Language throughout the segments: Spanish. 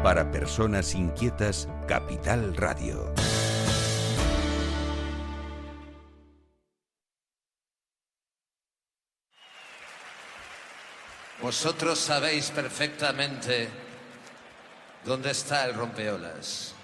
Para personas inquietas, Capital Radio. Vosotros sabéis perfectamente dónde está el rompeolas.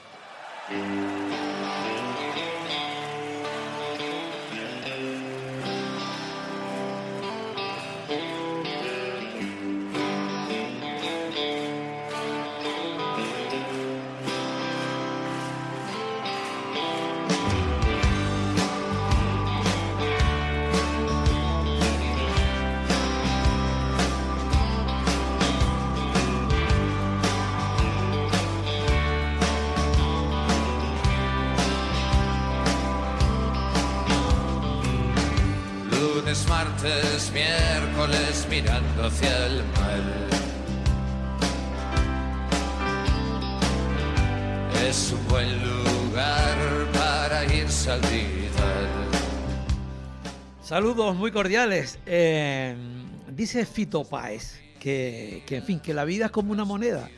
Lunes, martes, miércoles, mirando hacia el mar. Es un buen lugar para irse al Vidal. Saludos muy cordiales. Dice Fito Páez que en fin, que la vida es como una moneda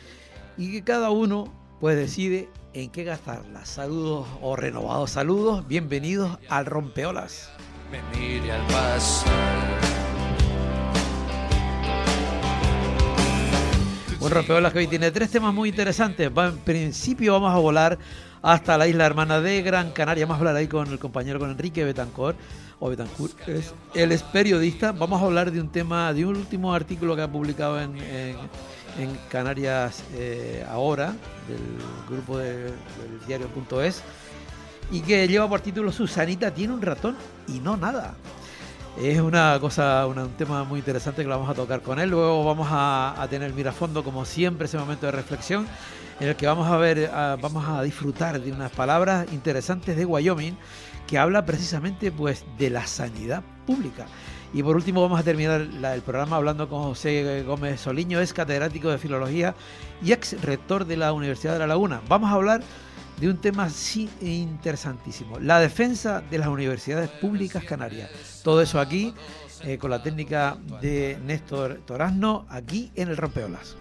y que cada uno pues decide en qué gastarla. Saludos o renovados saludos, bienvenidos al Rompeolas. Me mire al pasar. Un Rompeolas que hoy tiene 3 temas muy interesantes. En principio vamos a volar hasta la isla hermana de Gran Canaria. Vamos a hablar ahí con el compañero, con Enrique Betancourt. Él es periodista. Vamos a hablar de un tema, de un último artículo que ha publicado en Canarias Ahora, del grupo del diario.es, y que lleva por título Susanita tiene un ratón y no nada. Es una cosa, un tema muy interesante que lo vamos a tocar con él. Luego vamos a tener mirafondo, como siempre, ese momento de reflexión en el que vamos a disfrutar de unas palabras interesantes de Wyoming, que habla precisamente pues de la sanidad pública. Y por último vamos a terminar el programa hablando con José Gómez Soliño, es catedrático de Filología y ex rector de la Universidad de La Laguna. Vamos a hablar de un tema sí interesantísimo, la defensa de las universidades públicas canarias. Todo eso aquí, con la técnica de Néstor Torazno, aquí en el Rompeolas.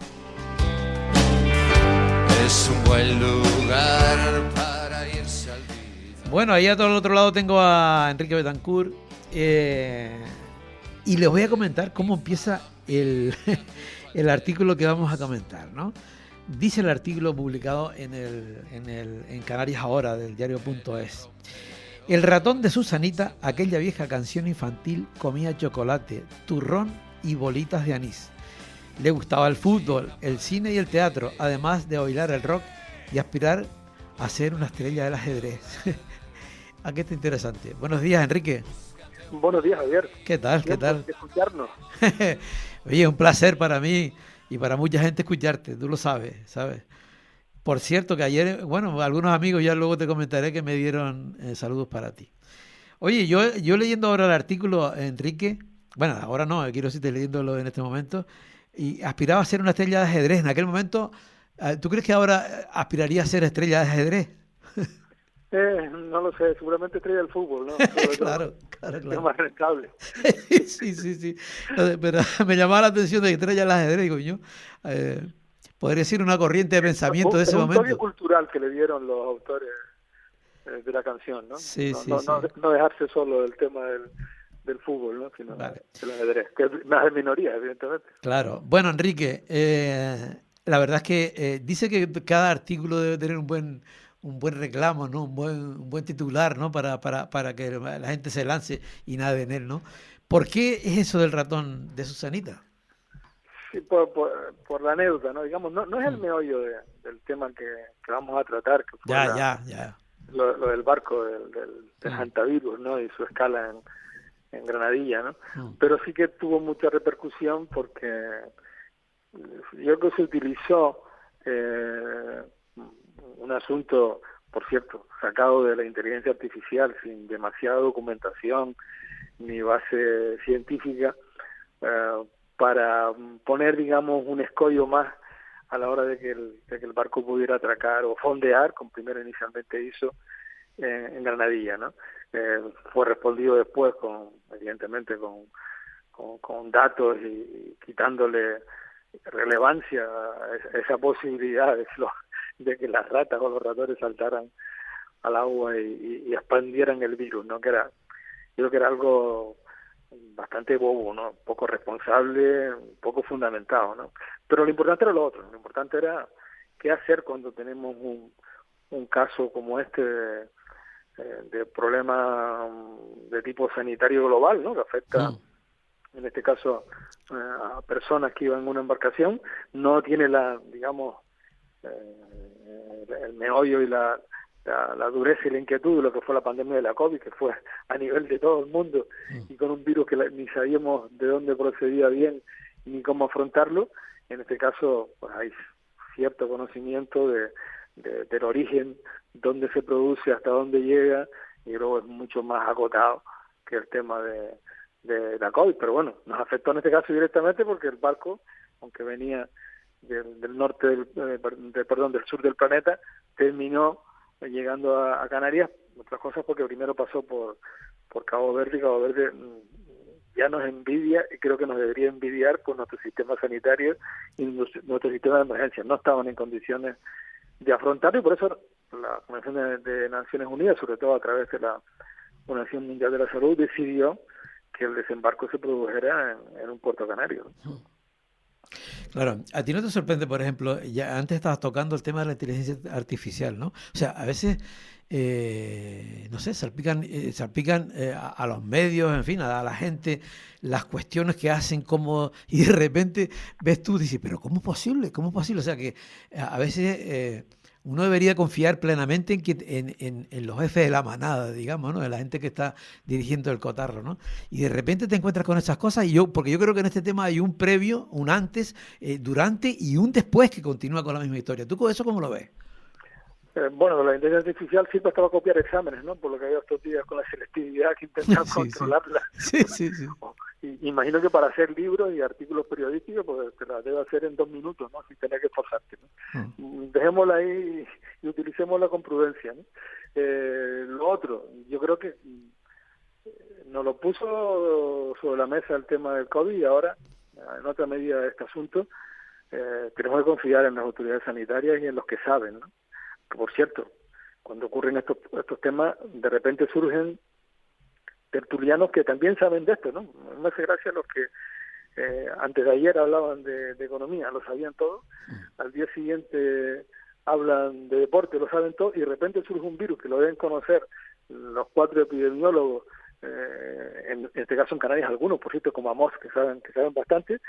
Es un buen lugar para irse al Vidal. Bueno, ahí a todo el otro lado tengo a Enrique Betancourt, y les voy a comentar cómo empieza el artículo que vamos a comentar, ¿no? Dice el artículo publicado en Canarias Ahora, del diario.es. El ratón de Susanita, aquella vieja canción infantil, comía chocolate, turrón y bolitas de anís. Le gustaba el fútbol, el cine y el teatro, además de bailar el rock y aspirar a ser una estrella del ajedrez. Aquí está interesante. Buenos días, Enrique. Buenos días, Javier. ¿Qué tal? ¿Qué tal? De escucharnos. Oye, un placer para mí y para mucha gente escucharte, tú lo sabes, ¿sabes? Por cierto, que ayer, bueno, algunos amigos, ya luego te comentaré, que me dieron saludos para ti. Oye, yo leyendo ahora el artículo, Enrique, bueno, ahora no, quiero decirte leyéndolo en este momento, y aspiraba a ser una estrella de ajedrez. En aquel momento, ¿tú crees que ahora aspiraría a ser estrella de ajedrez? No lo sé, seguramente estrella del fútbol, ¿no? Claro. Es más rentable. Sí. Pero me llamaba la atención de estrella del ajedrez, digo yo. Podría ser una corriente de pensamiento de ese momento. Es un toque cultural que le dieron los autores de la canción, ¿no? Sí. No dejarse solo del tema del fútbol, ¿no? Sino Vale. del ajedrez, que es más de minoría, evidentemente. Claro. Bueno, Enrique, la verdad es que dice que cada artículo debe tener un buen reclamo, ¿no? Un buen titular, ¿no? Para que la gente se lance y nade en él, ¿no? ¿Por qué es eso del ratón de Susanita? Sí, por la anécdota, ¿no? Digamos, no es el meollo del tema que vamos a tratar, que fue Ya. Lo del barco del Hantavirus, ¿no? Y su escala en Granadilla, ¿no? Pero sí que tuvo mucha repercusión porque yo creo que se utilizó un asunto, por cierto, sacado de la inteligencia artificial, sin demasiada documentación ni base científica, para poner, digamos, un escollo más a la hora de que el barco pudiera atracar o fondear, como primero inicialmente hizo, en Granadilla, ¿no? Fue respondido después evidentemente con datos y quitándole relevancia esa posibilidad de que las ratas o los ratones saltaran al agua y expandieran el virus, ¿no? Yo creo que era algo bastante bobo, ¿no? Poco responsable, poco fundamentado, ¿no? Pero lo importante era lo otro, lo importante era qué hacer cuando tenemos un caso como este de problema de tipo sanitario global, ¿no? Que afecta, en este caso, a personas que iban en una embarcación. No tiene el meollo y la dureza y la inquietud de lo que fue la pandemia de la COVID, que fue a nivel de todo el mundo y con un virus que ni sabíamos de dónde procedía bien ni cómo afrontarlo. En este caso, pues hay cierto conocimiento del origen, dónde se produce, hasta dónde llega, y luego es mucho más acotado que el tema de la COVID. Pero bueno, nos afectó en este caso directamente porque el barco, aunque venía del norte del sur del planeta, terminó llegando a Canarias, otras cosas porque primero pasó por Cabo Verde, y Cabo Verde ya nos envidia, y creo que nos debería envidiar por nuestro sistema sanitario y nuestro sistema de emergencia. No estaban en condiciones de afrontarlo, y por eso la Convención de Naciones Unidas, sobre todo a través de la Organización Mundial de la Salud, decidió que el desembarco se produjera en un puerto canario. Claro, a ti no te sorprende, por ejemplo, ya antes estabas tocando el tema de la inteligencia artificial, ¿no? O sea, a veces, no sé, salpican a los medios, en fin, a la gente, las cuestiones que hacen, y de repente ves tú y dices, pero ¿cómo es posible? ¿Cómo es posible? O sea, que a veces uno debería confiar plenamente en los jefes de la manada, digamos, ¿no? En la gente que está dirigiendo el cotarro, ¿no? Y de repente te encuentras con esas cosas, porque yo creo que en este tema hay un previo, un antes, durante y un después que continúa con la misma historia. ¿Tú con eso cómo lo ves? Bueno, la inteligencia artificial siempre estaba a copiar exámenes, ¿no? Por lo que había estos días con la selectividad que intentan controlarla. Sí. Imagino que para hacer libros y artículos periodísticos, pues te la debe hacer en 2 minutos, ¿no? Sin tener que esforzarte, ¿no? Dejémosla ahí y utilicémosla con prudencia, ¿no? Lo otro, yo creo que nos lo puso sobre la mesa el tema del COVID, y ahora, en otra medida de este asunto, tenemos que confiar en las autoridades sanitarias y en los que saben, ¿no? Que, por cierto, cuando ocurren estos temas, de repente surgen tertulianos que también saben de esto, ¿no? Me hace gracia los que antes de ayer hablaban de economía, lo sabían todo, al día siguiente hablan de deporte, lo saben todo, y de repente surge un virus que lo deben conocer los 4 epidemiólogos, en este caso en Canarias algunos, por cierto, como Amos, que saben bastante,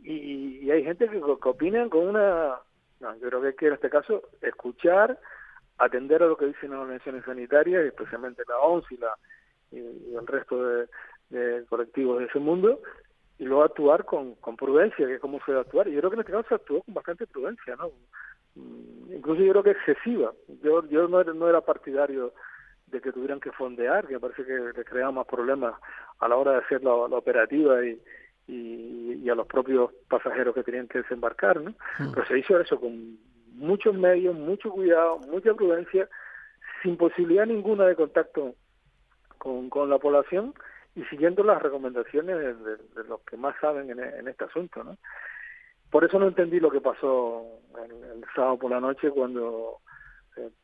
y hay gente que opinan con una... No, yo creo que hay que, en este caso, escuchar, atender a lo que dicen las organizaciones sanitarias, especialmente la OMS y el resto de colectivos de ese mundo, y luego actuar con prudencia, que es como se debe actuar. Y yo creo que en este caso se actuó con bastante prudencia, ¿no? Incluso yo creo que excesiva. Yo no era partidario de que tuvieran que fondear, que me parece que le creaba más problemas a la hora de hacer la operativa y a los propios pasajeros que tenían que desembarcar, ¿no? Pero se hizo eso con muchos medios, mucho cuidado, mucha prudencia, sin posibilidad ninguna de contacto con la población, y siguiendo las recomendaciones de los que más saben en este asunto, ¿no? Por eso no entendí lo que pasó el sábado por la noche, cuando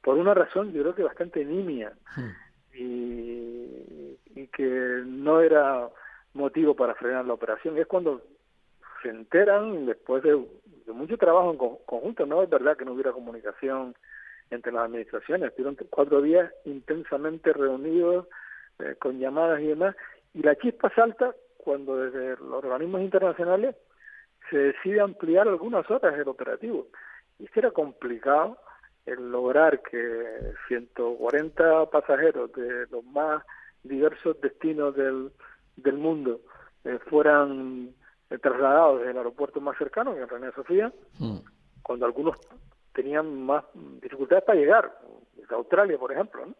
por una razón yo creo que bastante nimia, y que no era motivo para frenar la operación. Es cuando se enteran, después de mucho trabajo en conjunto. No es verdad que no hubiera comunicación entre las administraciones. Estuvieron 4 días intensamente reunidos, con llamadas y demás, y la chispa salta cuando desde los organismos internacionales se decide ampliar algunas horas el operativo. Y es que era complicado el lograr que 140 pasajeros de los más diversos destinos del mundo fueran trasladados desde el aeropuerto más cercano, que es Reina Sofía, cuando algunos tenían más dificultades para llegar, desde Australia, por ejemplo, ¿no?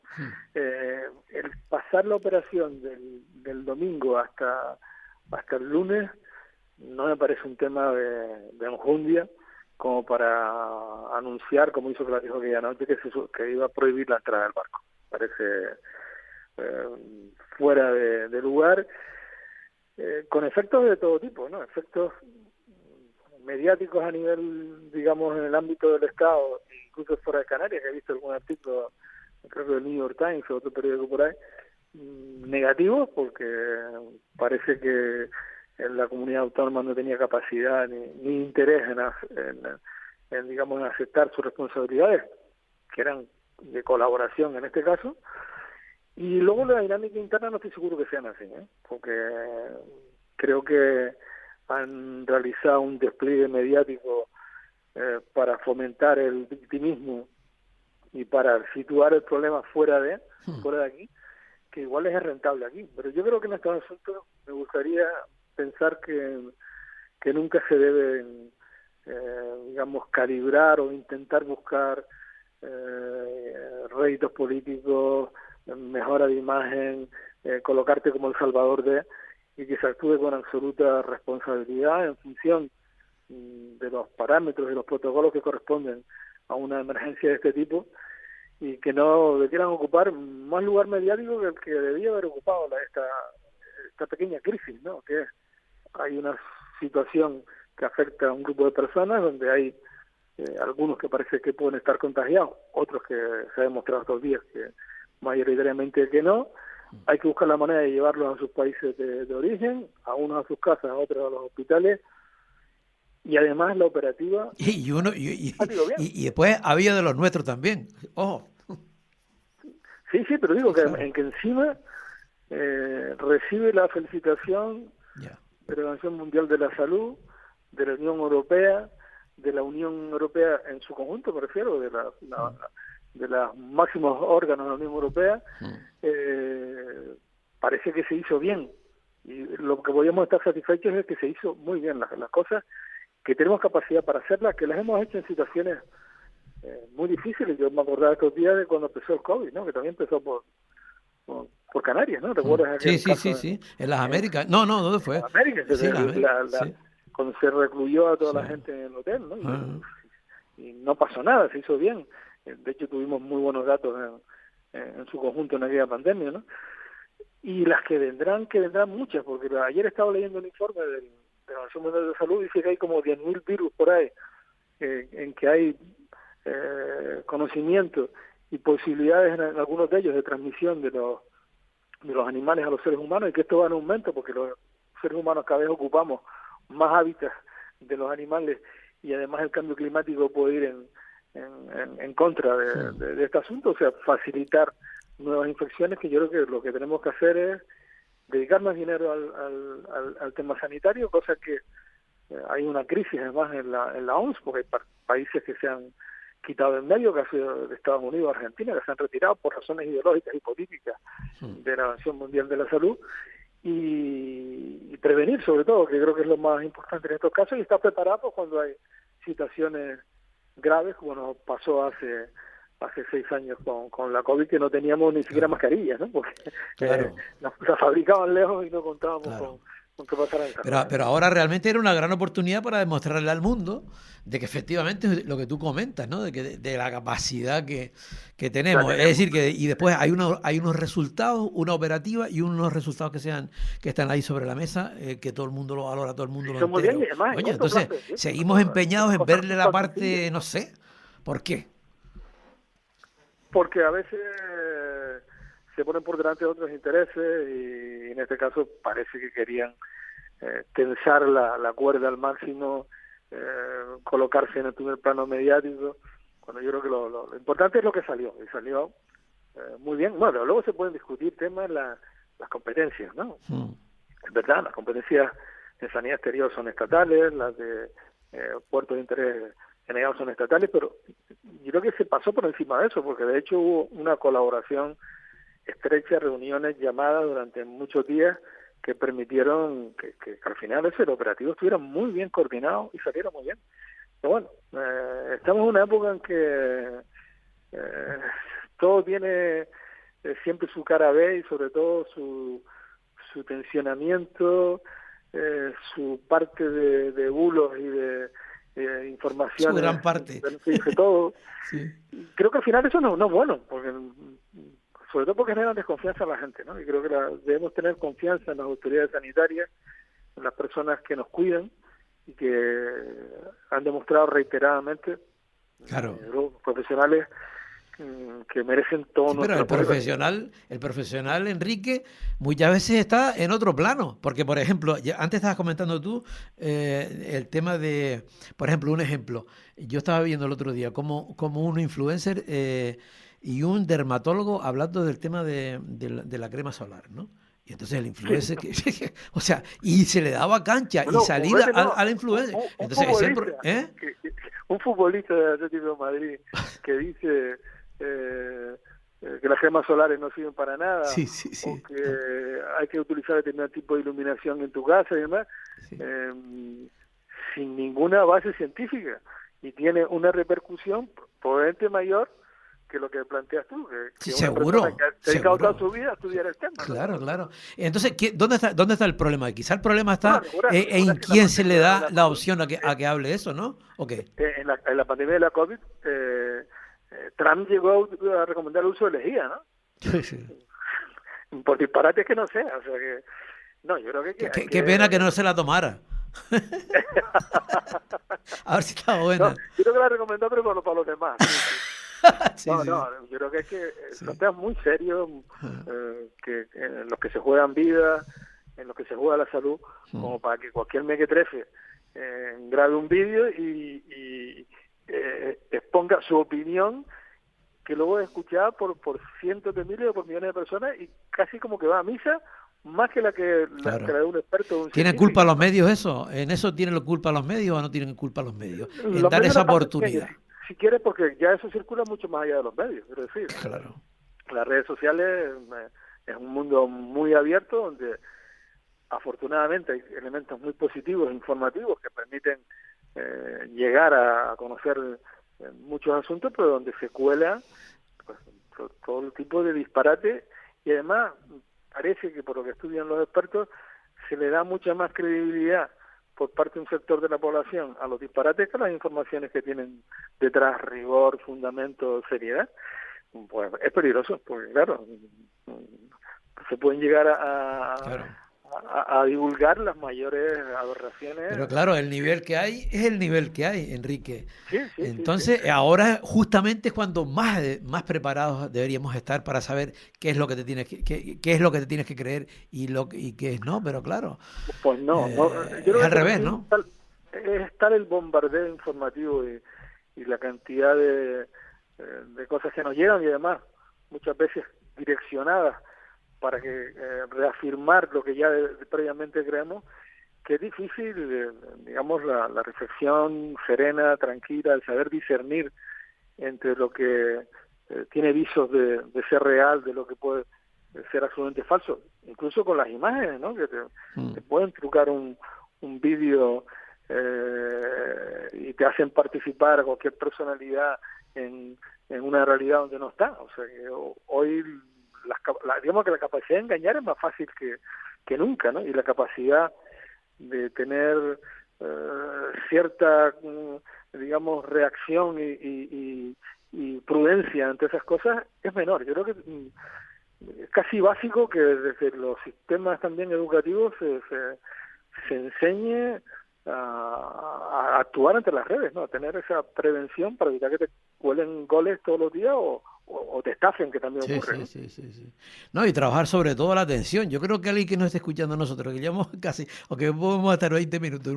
El pasar la operación del domingo hasta el lunes no me parece un tema de enjundia como para anunciar, como hizo Clarijo aquella noche, que iba a prohibir la entrada del barco. Parece fuera de lugar, con efectos de todo tipo, ¿no? Efectos mediáticos a nivel, digamos, en el ámbito del Estado, incluso fuera de Canarias, que he visto algún artículo, creo que del New York Times o otro periódico por ahí, negativos, porque parece que la comunidad autónoma no tenía capacidad ni interés en, digamos, en aceptar sus responsabilidades, que eran de colaboración en este caso. Y luego la dinámica interna no estoy seguro que sean así, porque creo que han realizado un despliegue mediático para fomentar el victimismo y para situar el problema fuera de aquí, que igual es rentable aquí. Pero yo creo que en estos asuntos me gustaría pensar que nunca se deben, digamos, calibrar o intentar buscar réditos políticos, mejora de imagen, colocarte como el salvador y que se actúe con absoluta responsabilidad en función de los parámetros y los protocolos que corresponden a una emergencia de este tipo, y que no quieran ocupar más lugar mediático que el que debía haber ocupado esta pequeña crisis, ¿no? Que hay una situación que afecta a un grupo de personas donde hay algunos que parece que pueden estar contagiados, otros que se ha demostrado estos días que mayoritariamente que no. Hay que buscar la manera de llevarlos a sus países de origen, a unos a sus casas, a otros a los hospitales, y además la operativa y después había de los nuestros también. Ojo. Sí, pero digo que encima recibe la felicitación de la Organización Mundial de la Salud, de la Unión Europea, de la Unión Europea en su conjunto, me refiero, de los máximos órganos de la Unión Europea. Parece que se hizo bien, y lo que podríamos estar satisfechos es que se hizo muy bien las cosas, que tenemos capacidad para hacerlas, que las hemos hecho en situaciones muy difíciles. Yo me acordaba estos días de cuando empezó el COVID, ¿no? Que también empezó por Canarias, ¿no? ¿Recuerdas aquel caso? Sí, en las Américas. ¿Dónde fue? En América, sí. Cuando se recluyó a toda la gente en el hotel, ¿no? Y no pasó nada, se hizo bien. De hecho, tuvimos muy buenos datos en su conjunto en aquella pandemia, ¿no? Y las que vendrán muchas, porque ayer estaba leyendo un informe de la Organización Mundial de Salud, dice que hay como 10.000 virus por ahí, en que hay conocimiento y posibilidades en algunos de ellos de transmisión de los animales a los seres humanos, y que esto va en aumento porque los seres humanos cada vez ocupamos más hábitats de los animales, y además el cambio climático puede ir en contra de este asunto, o sea, facilitar nuevas infecciones, que yo creo que lo que tenemos que hacer es dedicar más dinero al tema sanitario, cosa que hay una crisis además en la OMS, porque hay países que se han quitado en medio, que ha sido de Estados Unidos, Argentina, que se han retirado por razones ideológicas y políticas de la Organización Mundial de la Salud, y prevenir sobre todo, que creo que es lo más importante en estos casos, y estar preparados cuando hay situaciones graves, como nos pasó hace 6 años con la COVID, que no teníamos ni siquiera mascarillas, ¿no? Porque las fabricaban lejos y no contábamos con qué pasara en casa. Pero ahora realmente era una gran oportunidad para demostrarle al mundo de que efectivamente lo que tú comentas, ¿no? De la capacidad que tenemos. Es decir, y después hay unos resultados, una operativa y unos resultados que están ahí sobre la mesa, que todo el mundo lo valora, todo el mundo lo entera. Oye, entonces seguimos empeñados en verle la parte, no sé, ¿por qué? Porque a veces se ponen por delante de otros intereses, y en este caso parece que querían tensar la cuerda al máximo, colocarse en el primer plano mediático, cuando yo creo que lo importante es lo que salió, y salió muy bien. Bueno, luego se pueden discutir temas, las competencias, ¿no? Es verdad, las competencias de sanidad exterior son estatales, las de puertos de interés general son estatales, pero yo creo que se pasó por encima de eso, porque de hecho hubo una colaboración estrecha, reuniones, llamadas durante muchos días, que permitieron que al final el operativo estuviera muy bien coordinado y saliera muy bien. Pero bueno, estamos en una época en que todo tiene siempre su cara B, y sobre todo su tensionamiento, su parte de bulos y de información, su gran parte de todo. Sí. Creo que al final eso no es bueno, porque sobre todo porque generan desconfianza a la gente, ¿no? Y creo que debemos tener confianza en las autoridades sanitarias, en las personas que nos cuidan, y que han demostrado reiteradamente Claro. Profesionales que merecen todo Sí, pero nuestro apoyo. el profesional, Enrique, muchas veces está en otro plano. Porque, por ejemplo, antes estabas comentando tú el tema de, por ejemplo, un ejemplo. Yo estaba viendo el otro día como un influencer y un dermatólogo hablando del tema de la crema solar, ¿no? Y entonces el Sí. influencer, o sea, y se le daba cancha y Bueno, o salida vete, no, al influencer. un Entonces, futbolista, ¿eh? un futbolista de Atlético de Madrid que dice que las gemas solares no sirven para nada, Sí, sí, o sí. que hay que utilizar determinado tipo de iluminación en tu casa y demás, Sí. sin ninguna base científica, y tiene una repercusión probablemente mayor que lo que planteas tú, Sí, que una persona seguro, que ha dedicado toda seguro. su vida a estudiar el tema, ¿no? Claro, claro. Entonces, ¿dónde está el problema? Quizá el problema Bueno, está recuerda en que en la quién se le pandemia de da la la COVID, opción a que hable eso, ¿no? ¿O qué? en la pandemia de la COVID, Trump llegó a recomendar el uso de lejía, ¿no? Sí, sí. Por disparates que no sea, o sea que, no, yo creo que hay Qué pena que que... no se la tomara. A ver si está No, buena. yo creo que la recomendó, pero para los demás, sí, sí. Sí, No, sí, sí. no, yo creo que es que Sí. son temas muy serios, Ajá. en los que se juegan vidas, en los que se juega la salud, como para que cualquier mequetrefe grabe un vídeo y exponga su opinión, que luego es escuchada por cientos de miles o por millones de personas, y casi como que va a misa más que que Claro. la de un experto o un ¿Tienen culpa científico, los ¿no? medios eso? ¿En eso tienen la culpa los medios o no tienen culpa los medios? En Los dar medios esa una parte pequeña, oportunidad. si quieres, porque ya eso circula mucho más allá de los medios, es decir, Claro. las redes sociales es un mundo muy abierto donde afortunadamente hay elementos muy positivos e informativos que permiten llegar a conocer muchos asuntos, pero donde se cuela pues, todo el tipo de disparate, y además parece que por lo que estudian los expertos se le da mucha más credibilidad por parte de un sector de la población a los disparates que a las informaciones que tienen detrás rigor, fundamento, seriedad. Pues es peligroso, porque claro, se pueden llegar Claro. a divulgar las mayores aberraciones. Pero claro, el nivel que hay es el nivel que hay, Enrique. Sí, sí, sí, sí. Entonces, ahora justamente es cuando más preparados deberíamos estar para saber qué es lo que te tienes qué es lo que te tienes que creer y qué es no, pero claro, Pues no, no, yo es creo al que revés, también ¿no? es tal el bombardeo informativo y la cantidad de cosas que nos llegan, y además muchas veces direccionadas para que reafirmar lo que ya previamente creemos, que es difícil, digamos, la reflexión serena, tranquila, el saber discernir entre lo que tiene visos de ser real, de lo que puede ser absolutamente falso, incluso con las imágenes, ¿no? Que te pueden trucar un vídeo y te hacen participar a cualquier personalidad en una realidad donde no está. O sea que hoy digamos que la capacidad de engañar es más fácil que nunca, ¿no? Y la capacidad de tener cierta, digamos, reacción y prudencia ante esas cosas es menor. Yo creo que es casi básico que desde los sistemas también educativos se enseñe a actuar ante las redes, ¿no? A tener esa prevención para evitar que te cuelen goles todos los días o te estafen, que también Sí, ocurre, sí, ¿no? sí, sí, sí. No, y trabajar sobre todo la atención. Yo creo que alguien que nos esté escuchando a nosotros, que llevamos casi, o que podemos estar 20 minutos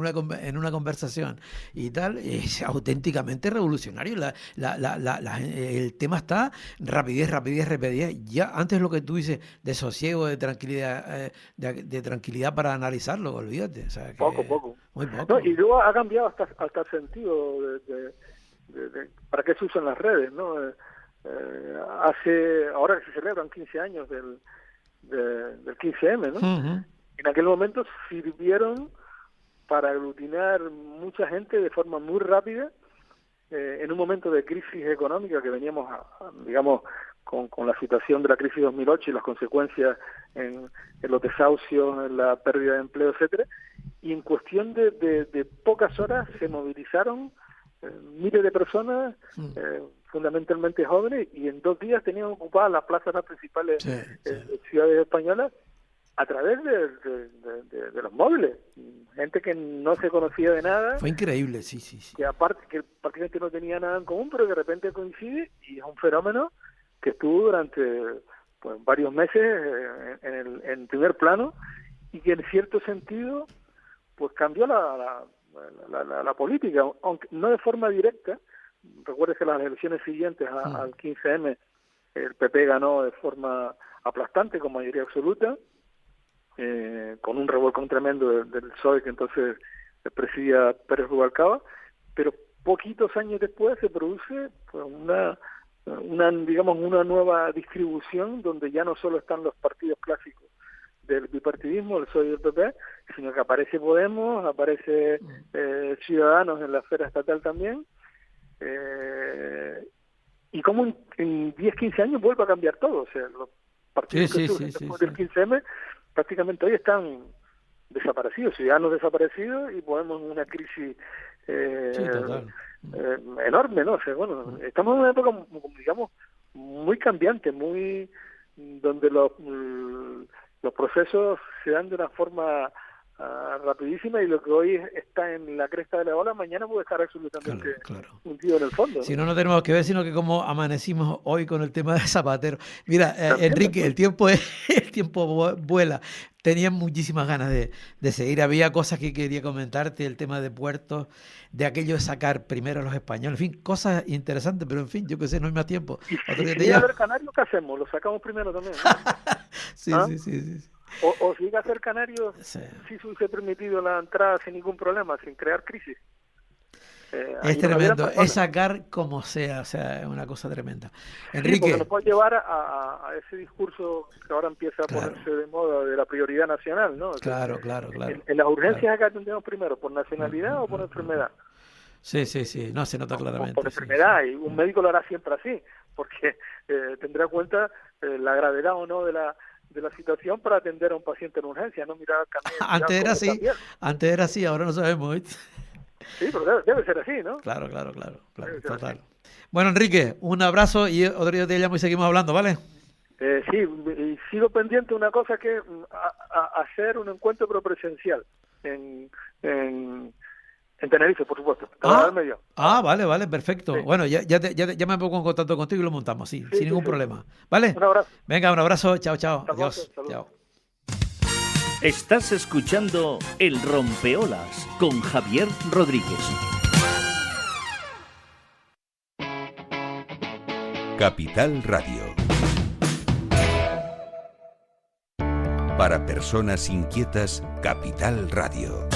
en una conversación y tal, es auténticamente revolucionario. El tema está rapidez, rapidez, rapidez. Ya antes lo que tú dices de sosiego, de tranquilidad, de tranquilidad para analizarlo, olvídate. O sea, que Poco. muy No, poco. y luego ha cambiado hasta el sentido para qué se usan las redes, ¿no? Ahora que se celebran 15 años del 15M, ¿no? Ujú. En aquel momento sirvieron para aglutinar mucha gente de forma muy rápida en un momento de crisis económica que veníamos, digamos, con la situación de la crisis 2008 y las consecuencias en los desahucios, en la pérdida de empleo, etcétera, y en cuestión de pocas horas se movilizaron miles de personas, fundamentalmente jóvenes, y en 2 días tenían ocupadas las plazas más principales Sí, sí. ciudades españolas, a través de los móviles. Gente que no se conocía de nada. Fue increíble, sí. Que aparte que prácticamente no tenía nada en común, pero que de repente coincide, y es un fenómeno que estuvo durante varios meses en primer plano, y que en cierto sentido pues cambió la política, aunque no de forma directa. Recuerdes que las elecciones siguientes al 15M el PP ganó de forma aplastante, con mayoría absoluta, con un revolcón tremendo del PSOE que entonces presidía Pérez Rubalcaba, pero poquitos años después se produce pues, una nueva distribución donde ya no solo están los partidos clásicos del bipartidismo, el PSOE y el PP, sino que aparece Podemos, aparece Ciudadanos en la esfera estatal también, y como en 10, 15 años vuelve a cambiar todo. O sea, los partidos después del 15M prácticamente hoy están desaparecidos, Ciudadanos desaparecidos, y Podemos en una crisis enorme, ¿no? O sea, bueno, estamos en una época, digamos, muy cambiante, muy donde los procesos se dan de una forma rapidísima, y lo que hoy está en la cresta de la ola, mañana puede estar absolutamente hundido en el fondo, ¿no? Si no, no tenemos que ver, sino que como amanecimos hoy con el tema de Zapatero. Mira, Enrique, el tiempo vuela. Tenía muchísimas ganas de seguir. Había cosas que quería comentarte, el tema de puertos, de aquello de sacar primero a los españoles, en fin, cosas interesantes, pero en fin, yo qué sé, no hay más tiempo. Y si llega a haber Canarios, ¿qué hacemos? ¿Lo sacamos primero también? ¿No? Sí. O si llega a ser Canarios, sí se hubiese permitido la entrada sin ningún problema, sin crear crisis. Es tremendo, es sacar como sea, o sea, es una cosa tremenda. Enrique, porque nos puede llevar a ese discurso que ahora empieza a ponerse de moda de la prioridad nacional, ¿no? Claro. En las urgencias acá atendemos primero, ¿por nacionalidad o por enfermedad? Sí, no, se nota claramente. Por enfermedad, y un médico lo hará siempre así, porque tendrá en cuenta la gravedad o no de la situación para atender a un paciente en urgencia, no mirar al camino. Antes era así, ahora no sabemos, ¿viste? Sí, pero debe ser así, ¿no? Claro, total. Bueno, Enrique, un abrazo, y otro día te llamo y seguimos hablando, ¿vale? Sí, y sigo pendiente de una cosa, que hacer un encuentro pero presencial en Tenerife, por supuesto. Vale, perfecto. Sí. Bueno, ya me pongo en contacto contigo y lo montamos, sin ningún problema. ¿Vale? Un abrazo. Venga, un abrazo. Chao. Adiós. Chao. Estás escuchando El Rompeolas con Javier Rodríguez. Capital Radio. Para personas inquietas, Capital Radio.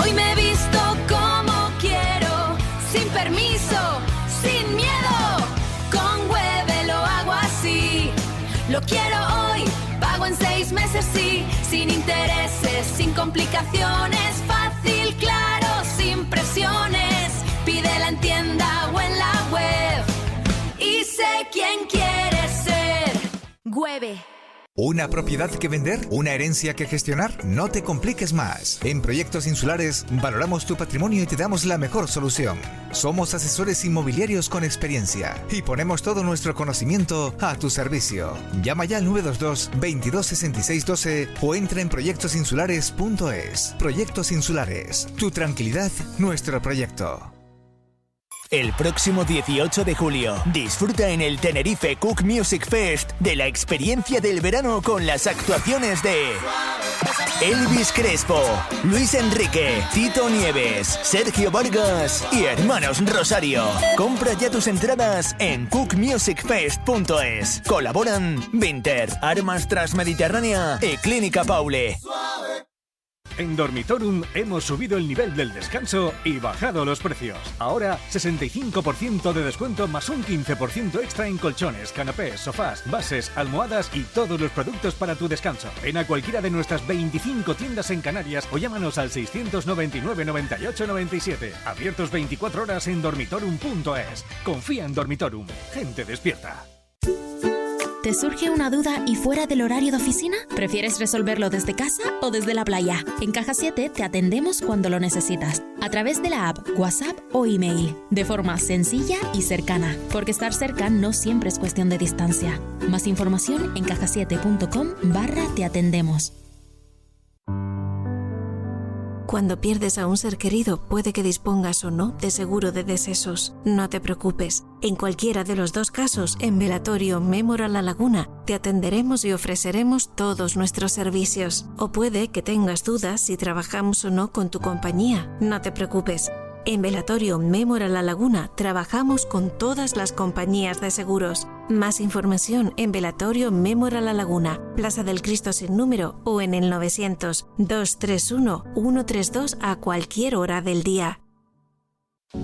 Hoy me he visto como quiero, sin permiso, sin miedo. Con Webe lo hago así. Lo quiero hoy, pago en 6 meses, sí. Sin intereses, sin complicaciones. Fácil, claro, sin presiones. Pídela en tienda o en la web. Y sé quién quiere ser. Webe. ¿Una propiedad que vender? ¿Una herencia que gestionar? No te compliques más. En Proyectos Insulares valoramos tu patrimonio y te damos la mejor solución. Somos asesores inmobiliarios con experiencia y ponemos todo nuestro conocimiento a tu servicio. Llama ya al 922 22 66 12 o entra en proyectosinsulares.es. Proyectos Insulares. Tu tranquilidad, nuestro proyecto. El próximo 18 de julio, disfruta en el Tenerife Cook Music Fest de la experiencia del verano con las actuaciones de Elvis Crespo, Luis Enrique, Tito Nieves, Sergio Vargas y Hermanos Rosario. Compra ya tus entradas en cookmusicfest.es. Colaboran Vinter, Armas Transmediterránea y Clínica Paule. En Dormitorum hemos subido el nivel del descanso y bajado los precios. Ahora 65% de descuento más un 15% extra en colchones, canapés, sofás, bases, almohadas y todos los productos para tu descanso. Ven a cualquiera de nuestras 25 tiendas en Canarias o llámanos al 699 98 97. Abiertos 24 horas en dormitorum.es. Confía en Dormitorum. Gente despierta. ¿Te surge una duda y fuera del horario de oficina? ¿Prefieres resolverlo desde casa o desde la playa? En Caja 7 te atendemos cuando lo necesitas, a través de la app, WhatsApp o email, de forma sencilla y cercana, porque estar cerca no siempre es cuestión de distancia. Más información en cajasiete.com/te atendemos. Cuando pierdes a un ser querido, puede que dispongas o no de seguro de decesos. No te preocupes. En cualquiera de los dos casos, en Velatorio Mémora La Laguna, te atenderemos y ofreceremos todos nuestros servicios. O puede que tengas dudas si trabajamos o no con tu compañía. No te preocupes. En Velatorio Mémora La Laguna trabajamos con todas las compañías de seguros. Más información en Velatorio Mémora La Laguna, Plaza del Cristo sin número o en el 900-231-132 a cualquier hora del día.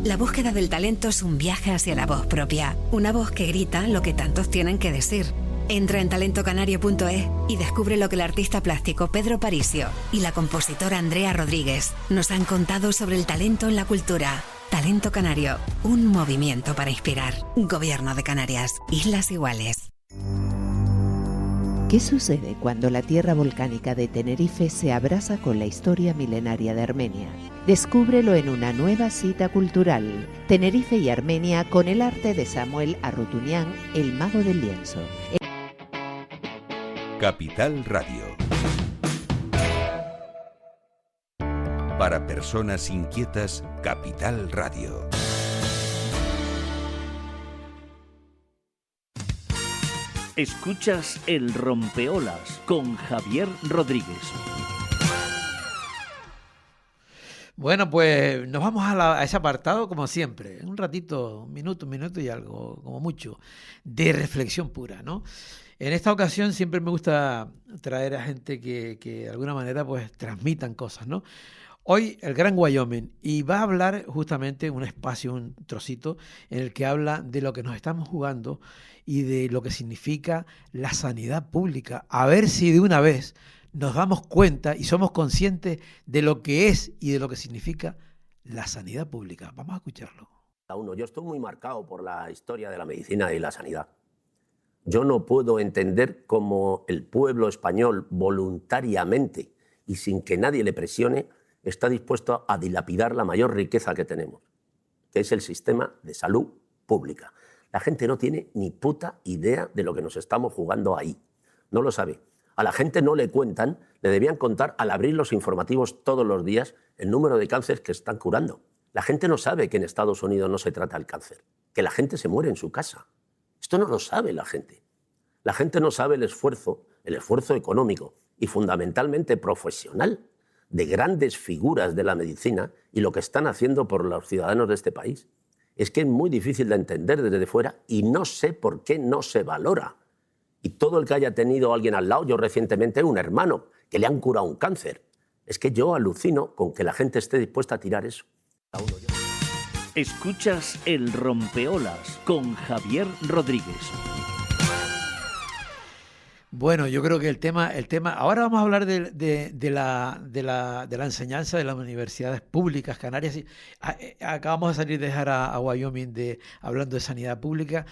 La búsqueda del talento es un viaje hacia la voz propia, una voz que grita lo que tantos tienen que decir. Entra en talentocanario.es y descubre lo que el artista plástico Pedro Parisio y la compositora Andrea Rodríguez nos han contado sobre el talento en la cultura. Talento Canario, un movimiento para inspirar. Gobierno de Canarias, Islas Iguales. ¿Qué sucede cuando la tierra volcánica de Tenerife se abraza con la historia milenaria de Armenia? Descúbrelo en una nueva cita cultural. Tenerife y Armenia con el arte de Samuel Arrutunian, el mago del lienzo. Capital Radio. Para personas inquietas, Capital Radio. Escuchas El Rompeolas con Javier Rodríguez. Bueno, pues nos vamos a ese apartado como siempre. Un ratito, un minuto y algo, como mucho, de reflexión pura, ¿no? En esta ocasión siempre me gusta traer a gente que de alguna manera pues transmitan cosas, ¿no? Hoy el Gran Wyoming, y va a hablar justamente un espacio, un trocito, en el que habla de lo que nos estamos jugando y de lo que significa la sanidad pública. A ver si de una vez nos damos cuenta y somos conscientes de lo que es y de lo que significa la sanidad pública. Vamos a escucharlo. Yo estoy muy marcado por la historia de la medicina y la sanidad. Yo no puedo entender cómo el pueblo español voluntariamente y sin que nadie le presione está dispuesto a dilapidar la mayor riqueza que tenemos, que es el sistema de salud pública. La gente no tiene ni puta idea de lo que nos estamos jugando ahí. No lo sabe. A la gente no le cuentan, le debían contar al abrir los informativos todos los días el número de cánceres que están curando. La gente no sabe que en Estados Unidos no se trata el cáncer, que la gente se muere en su casa. Esto no lo sabe la gente. La gente no sabe el esfuerzo económico y fundamentalmente profesional de grandes figuras de la medicina y lo que están haciendo por los ciudadanos de este país. Es que es muy difícil de entender desde fuera y no sé por qué no se valora. Y todo el que haya tenido a alguien al lado, yo recientemente un hermano, que le han curado un cáncer. Es que yo alucino con que la gente esté dispuesta a tirar eso. Escuchas El Rompeolas con Javier Rodríguez. Bueno, yo creo que el tema. Ahora vamos a hablar de la enseñanza de las universidades públicas canarias. Acabamos de salir de dejar a Wyoming hablando de sanidad pública.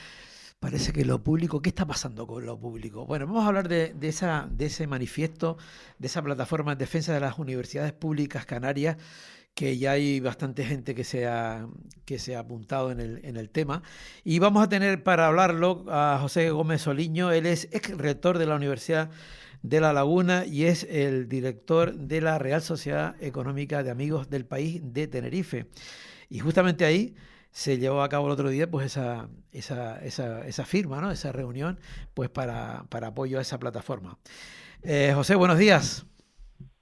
Parece que lo público, ¿qué está pasando con lo público? Bueno, vamos a hablar de ese manifiesto, de esa plataforma en defensa de las universidades públicas canarias, que ya hay bastante gente que se ha apuntado en el tema. Y vamos a tener para hablarlo a José Gómez Soliño. Él es ex rector de la Universidad de La Laguna y es el director de la Real Sociedad Económica de Amigos del País de Tenerife. Y justamente ahí se llevó a cabo el otro día pues esa firma, ¿no? Esa reunión pues para apoyo a esa plataforma. José, buenos días.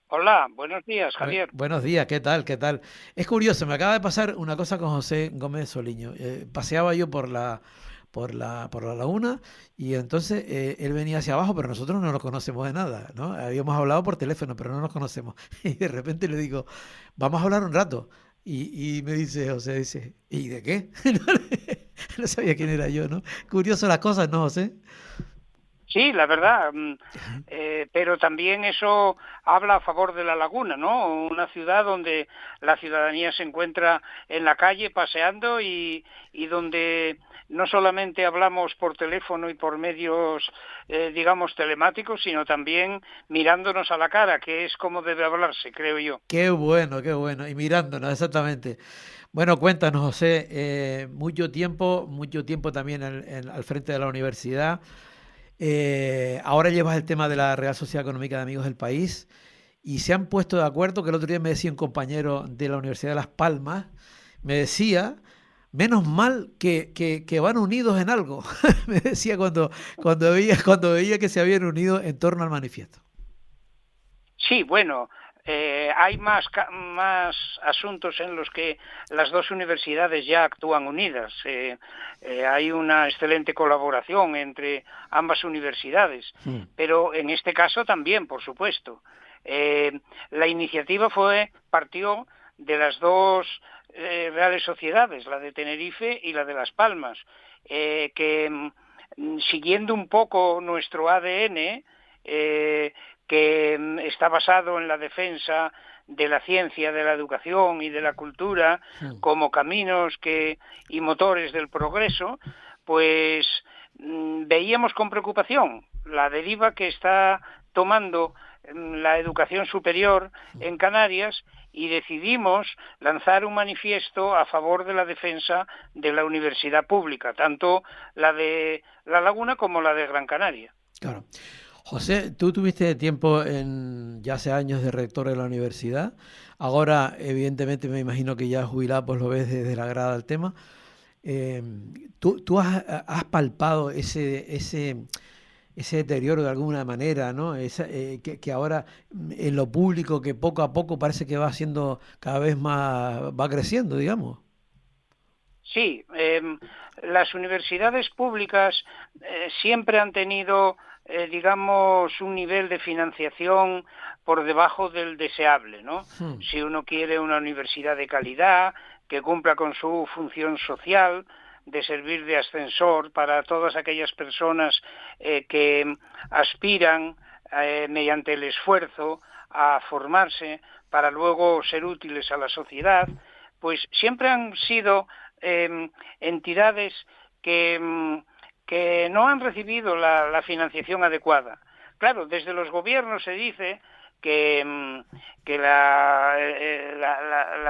Hola, buenos días, Javier. Buenos días, ¿qué tal? Es curioso, me acaba de pasar una cosa con José Gómez Soliño. Paseaba yo por la laguna y entonces él venía hacia abajo, pero nosotros no nos conocemos de nada, ¿no? Habíamos hablado por teléfono, pero no nos conocemos. Y de repente le digo, vamos a hablar un rato. Y me dice José, ¿y de qué? No sabía quién era yo, ¿no? Curioso las cosas, ¿no, José? Sí, la verdad, pero también eso habla a favor de La Laguna, ¿no? Una ciudad donde la ciudadanía se encuentra en la calle paseando y donde no solamente hablamos por teléfono y por medios, digamos, telemáticos, sino también mirándonos a la cara, que es como debe hablarse, creo yo. Qué bueno, y mirándonos, exactamente. Bueno, cuéntanos, José, mucho tiempo también al frente de la universidad. Ahora llevas el tema de la Real Sociedad Económica de Amigos del País y se han puesto de acuerdo, que el otro día me decía un compañero de la Universidad de Las Palmas, me decía, menos mal que van unidos en algo. Me decía cuando veía que se habían unido en torno al manifiesto. Sí, bueno, hay más asuntos en los que las dos universidades ya actúan unidas. Hay una excelente colaboración entre ambas universidades, pero en este caso también, por supuesto. La iniciativa partió de las dos reales sociedades, la de Tenerife y la de Las Palmas, que siguiendo un poco nuestro ADN, que está basado en la defensa de la ciencia, de la educación y de la cultura como caminos y motores del progreso, pues veíamos con preocupación la deriva que está tomando la educación superior en Canarias y decidimos lanzar un manifiesto a favor de la defensa de la universidad pública, tanto la de La Laguna como la de Gran Canaria. Claro. José, tú tuviste tiempo ya hace años de rector de la universidad. Ahora, evidentemente, me imagino que ya jubilado, pues lo ves desde la grada del tema. ¿Tú has palpado ese deterioro de alguna manera, ¿no? Que ahora en lo público, que poco a poco parece que va siendo cada vez más, va creciendo, digamos. Sí, las universidades públicas siempre han tenido digamos, un nivel de financiación por debajo del deseable, ¿no? Si uno quiere una universidad de calidad, que cumpla con su función social, de servir de ascensor para todas aquellas personas que aspiran mediante el esfuerzo a formarse para luego ser útiles a la sociedad, pues siempre han sido entidades que no han recibido la financiación adecuada. Claro, desde los gobiernos se dice que las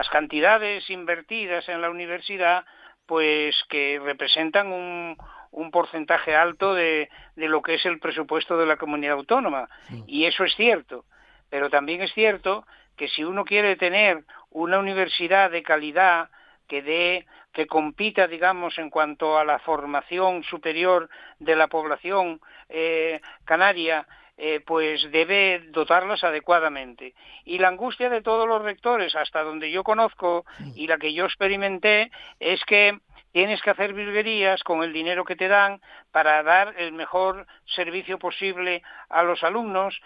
cantidades invertidas en la universidad, pues que representan un porcentaje alto de lo que es el presupuesto de la comunidad autónoma. Y eso es cierto. Pero también es cierto que si uno quiere tener una universidad de calidad que compita, digamos, en cuanto a la formación superior de la población canaria, pues debe dotarlas adecuadamente. Y la angustia de todos los rectores, hasta donde yo conozco y la que yo experimenté, es que tienes que hacer virguerías con el dinero que te dan para dar el mejor servicio posible a los alumnos,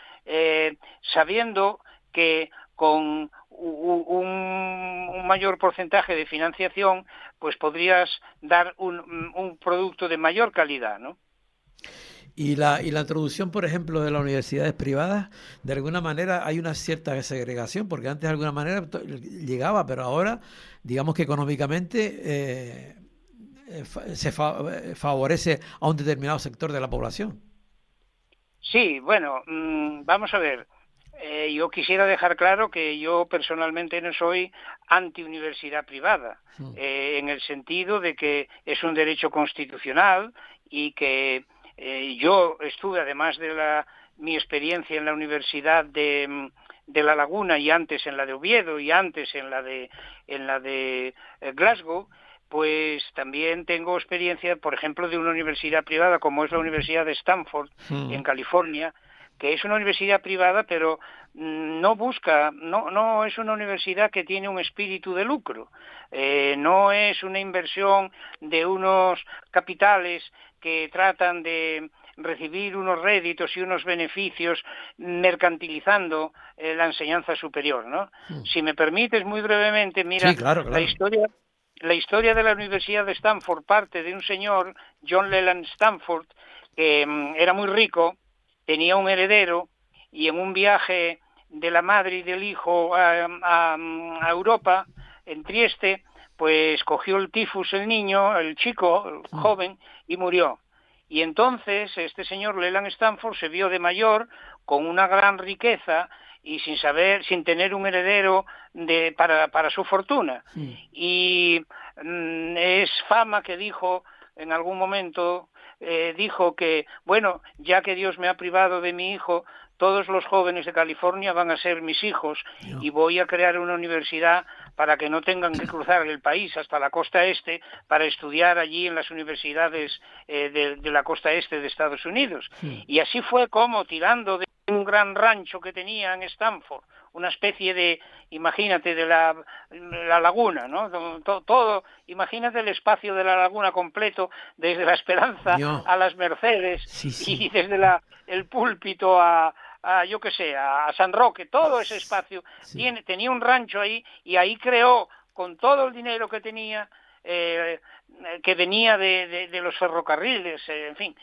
sabiendo que con un mayor porcentaje de financiación, pues podrías dar un producto de mayor calidad, ¿no? Y la introducción, por ejemplo, de las universidades privadas, de alguna manera hay una cierta segregación, porque antes de alguna manera llegaba, pero ahora, digamos que económicamente se favorece a un determinado sector de la población. Sí, bueno, vamos a ver. Yo quisiera dejar claro que yo personalmente no soy anti-universidad privada, en el sentido de que es un derecho constitucional y que yo estuve, además de mi experiencia en la Universidad de La Laguna y antes en la de Oviedo y antes en la de Glasgow, pues también tengo experiencia, por ejemplo, de una universidad privada como es la Universidad de Stanford en California, que es una universidad privada, pero no es una universidad que tiene un espíritu de lucro, no es una inversión de unos capitales que tratan de recibir unos réditos y unos beneficios mercantilizando la enseñanza superior, ¿no? Si me permites, muy brevemente, mira, sí, claro. La historia de la Universidad de Stanford parte de un señor, John Leland Stanford, que era muy rico, tenía un heredero, y en un viaje de la madre y del hijo a Europa, en Trieste, pues cogió el tifus el niño, el chico, el joven, y murió. Y entonces este señor Leland Stanford se vio de mayor, con una gran riqueza, y sin tener un heredero para su fortuna. Y es fama que dijo en algún momento, dijo que, bueno, ya que Dios me ha privado de mi hijo, todos los jóvenes de California van a ser mis hijos, y voy a crear una universidad para que no tengan que cruzar el país hasta la costa este para estudiar allí en las universidades de la costa este de Estados Unidos. Y así fue como, tirando de un gran rancho que tenía en Stanford, una especie de, imagínate, de la laguna, ¿no? Todo, imagínate el espacio de la laguna completo, desde la Esperanza a las Mercedes, y desde el Púlpito a yo qué sé, a San Roque, todo ese espacio. Tenía un rancho ahí, y ahí creó, con todo el dinero que tenía, que venía de los ferrocarriles, en fin,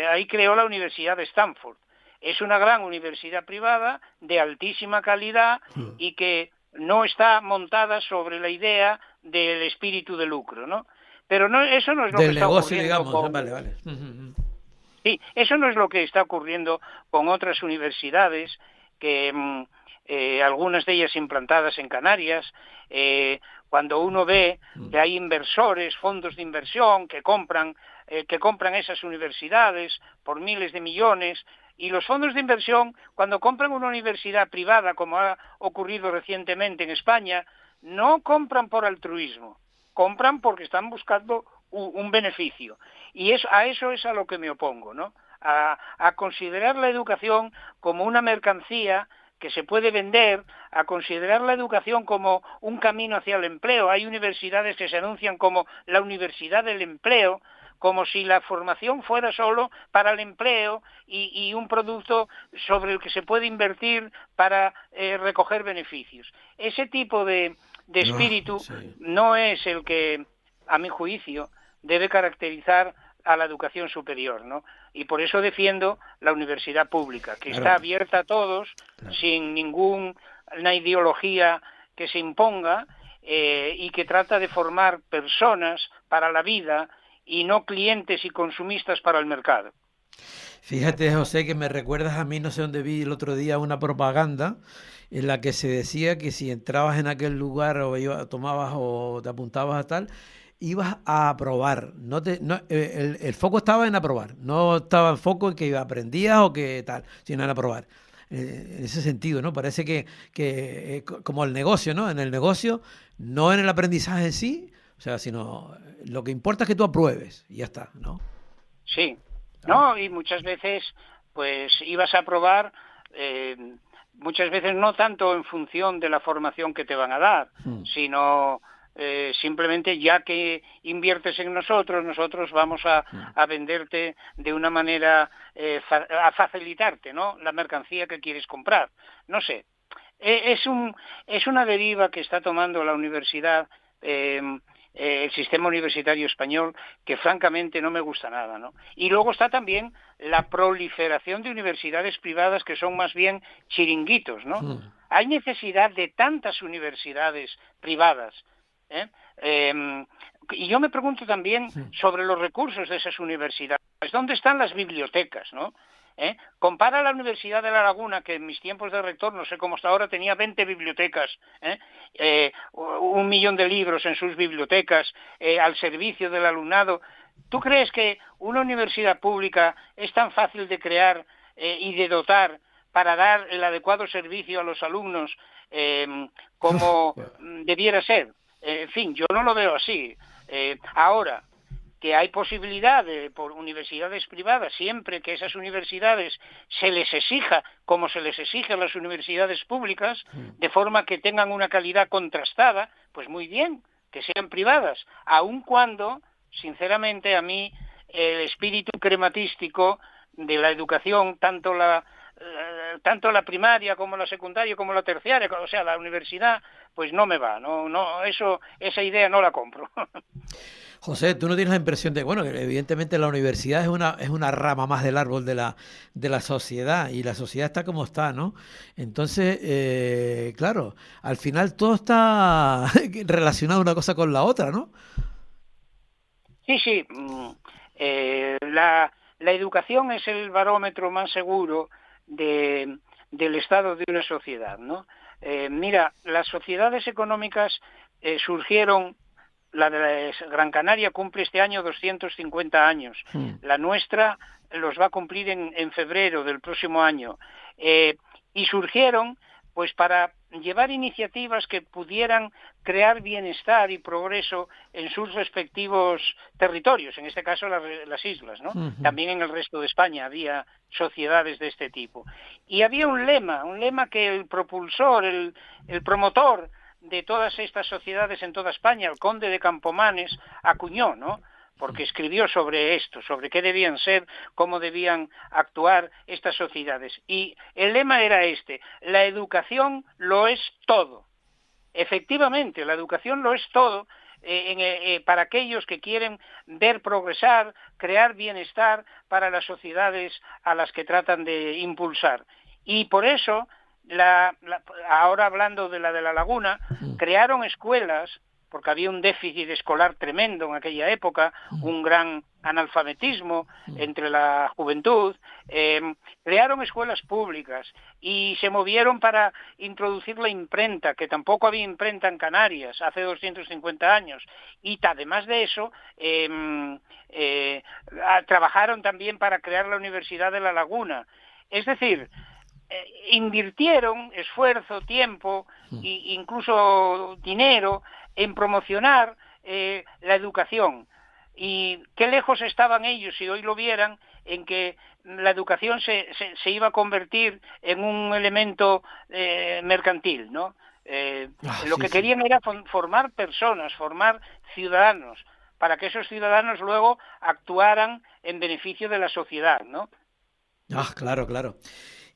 ahí creó la Universidad de Stanford. Es una gran universidad privada de altísima calidad y que no está montada sobre la idea del espíritu de lucro, ¿no? Pero eso no es lo que está ocurriendo, digamos. Vale. Sí, eso no es lo que está ocurriendo con otras universidades, que algunas de ellas implantadas en Canarias. Cuando uno ve que hay inversores, fondos de inversión que compran esas universidades por miles de millones, y los fondos de inversión, cuando compran una universidad privada, como ha ocurrido recientemente en España, no compran por altruismo, compran porque están buscando un beneficio. Y a eso es a lo que me opongo, ¿no? A considerar la educación como una mercancía que se puede vender, a considerar la educación como un camino hacia el empleo. Hay universidades que se anuncian como la universidad del empleo, como si la formación fuera solo para el empleo y un producto sobre el que se puede invertir para recoger beneficios. Ese tipo de espíritu no es el que, a mi juicio, debe caracterizar a la educación superior, ¿no? Y por eso defiendo la universidad pública, que está abierta a todos, sin ninguna ideología que se imponga, y que trata de formar personas para la vida y no clientes y consumistas para el mercado. Fíjate, José, que me recuerdas a mí, no sé dónde vi el otro día una propaganda en la que se decía que si entrabas en aquel lugar o tomabas o te apuntabas a tal, ibas a aprobar. El foco estaba en aprobar, no estaba en foco en que aprendías o que tal, sino en aprobar. En ese sentido, ¿no? Parece que como el negocio, ¿no? En el negocio, no en el aprendizaje en sí, o sea, sino lo que importa es que tú apruebes y ya está, ¿no? Sí, no, y muchas veces pues ibas a aprobar, muchas veces no tanto en función de la formación que te van a dar, sino simplemente ya que inviertes en nosotros vamos a venderte de una manera, a facilitarte, ¿no?, la mercancía que quieres comprar. No sé, es una deriva que está tomando la universidad, el sistema universitario español, que francamente no me gusta nada, ¿no? Y luego está también la proliferación de universidades privadas que son más bien chiringuitos, ¿no? Hay necesidad de tantas universidades privadas, y yo me pregunto también sobre los recursos de esas universidades. ¿Dónde están las bibliotecas, no? Compara la Universidad de La Laguna, que en mis tiempos de rector, no sé cómo hasta ahora, tenía 20 bibliotecas, 1 millón de libros en sus bibliotecas, al servicio del alumnado. ¿Tú crees que una universidad pública es tan fácil de crear y de dotar para dar el adecuado servicio a los alumnos como debiera ser? En fin, yo no lo veo así. Ahora, que hay posibilidad por universidades privadas, siempre que esas universidades se les exija, como se les exige a las universidades públicas, de forma que tengan una calidad contrastada, pues muy bien, que sean privadas, aun cuando, sinceramente, a mí el espíritu crematístico de la educación, tanto la primaria como la secundaria como la terciaria, o sea, la universidad, pues no me va, esa idea no la compro. José, ¿tú no tienes la impresión de, bueno, que evidentemente la universidad es una rama más del árbol de la sociedad, y la sociedad está como está, ¿no? Entonces, claro, al final todo está relacionado una cosa con la otra, ¿no? Sí. La educación es el barómetro más seguro del estado de una sociedad, ¿no? Mira, las sociedades económicas surgieron. La de Gran Canaria cumple este año 250 años. La nuestra los va a cumplir en febrero del próximo año. Y surgieron pues para llevar iniciativas que pudieran crear bienestar y progreso en sus respectivos territorios, en este caso las islas, ¿no? También en el resto de España había sociedades de este tipo. Y había un lema que el propulsor, el promotor de todas estas sociedades en toda España, el conde de Campomanes, acuñó, ¿no? Porque escribió sobre esto, sobre qué debían ser, cómo debían actuar estas sociedades. Y el lema era este: la educación lo es todo. Efectivamente, la educación lo es todo para aquellos que quieren ver progresar, crear bienestar para las sociedades a las que tratan de impulsar. Y por eso, ahora hablando de la Laguna, crearon escuelas, porque había un déficit escolar tremendo en aquella época, un gran analfabetismo entre la juventud. Crearon escuelas públicas y se movieron para introducir la imprenta, que tampoco había imprenta en Canarias hace 250 años. Y además de eso, trabajaron también para crear la Universidad de La Laguna. Es decir, invirtieron esfuerzo, tiempo e incluso dinero en promocionar la educación. Y qué lejos estaban ellos, si hoy lo vieran, en que la educación se iba a convertir en un elemento mercantil, ¿no? Lo que querían era formar personas, formar ciudadanos, para que esos ciudadanos luego actuaran en beneficio de la sociedad, ¿no? Claro.